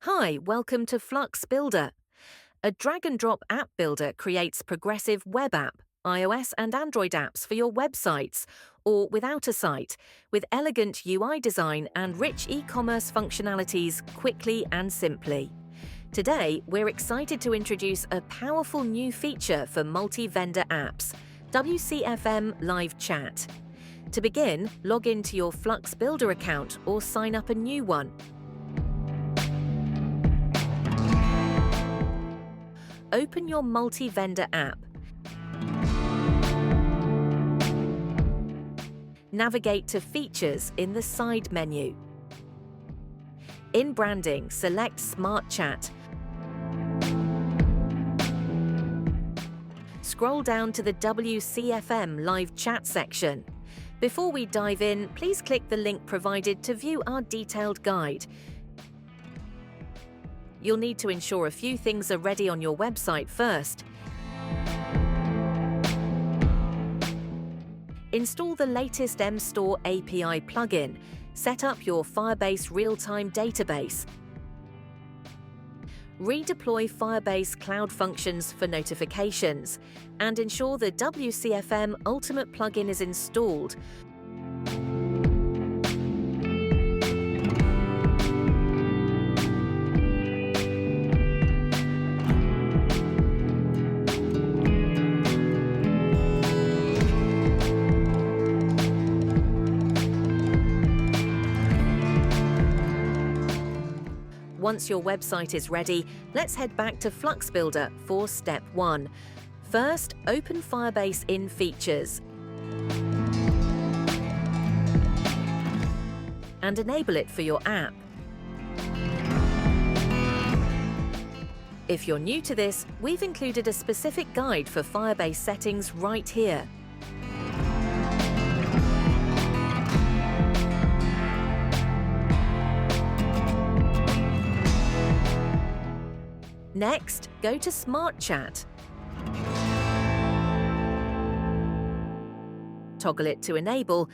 Hi, welcome to FluxBuilder. A drag-and-drop app builder creates progressive web app, iOS and Android apps for your websites, or without a site, with elegant UI design and rich e-commerce functionalities quickly and simply. Today, we're excited to introduce a powerful new feature for multi-vendor apps, WCFM Live Chat. To begin, log into your FluxBuilder account or sign up a new one. Open your multi-vendor app. Navigate to Features in the side menu. In Branding, select Smart Chat. Scroll down to the WCFM Live Chat section. Before we dive in, please click the link provided to view our detailed guide. You'll need to ensure a few things are ready on your website first. Install the latest mStore API plugin. Set up your Firebase real-time database. Redeploy Firebase cloud functions for notifications, and ensure the WCFM Ultimate plugin is installed. Once your website is ready, let's head back to FluxBuilder for Step 1. First, open Firebase in Features and enable it for your app. If you're new to this, we've included a specific guide for Firebase settings right here. Next, go to Smart Chat. Toggle it to enable.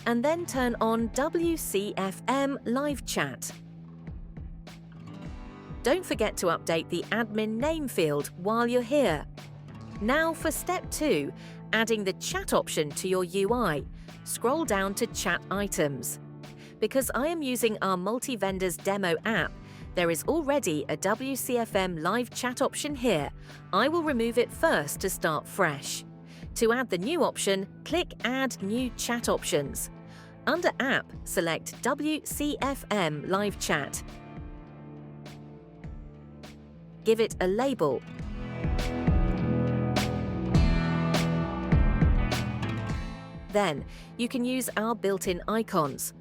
And then turn on WCFM Live Chat. Don't forget to update the admin name field while you're here. Now for Step 2, adding the chat option to your UI. Scroll down to Chat Items. Because I am using our multi-vendors demo app, there is already a WCFM Live Chat option here. I will remove it first to start fresh. To add the new option, click Add New Chat Options. Under App, select WCFM Live Chat. Give it a label. Then, you can use our built-in icons.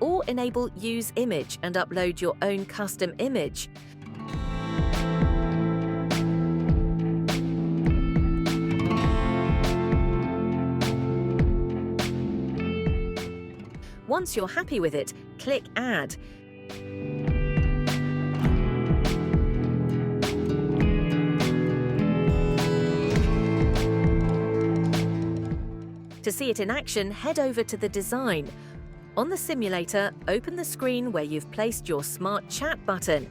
Or enable Use Image and upload your own custom image. Once you're happy with it, click Add. To see it in action, head over to the design. On the simulator, open the screen where you've placed your Smart Chat button,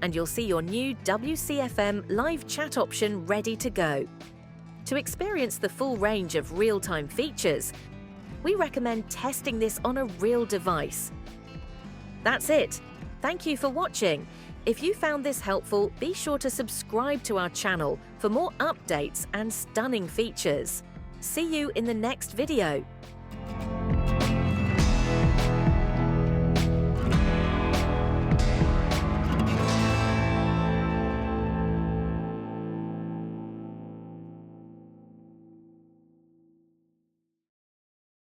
and you'll see your new WCFM Live Chat option ready to go. To experience the full range of real-time features, we recommend testing this on a real device. That's it. Thank you for watching. If you found this helpful, be sure to subscribe to our channel for more updates and stunning features. See you in the next video.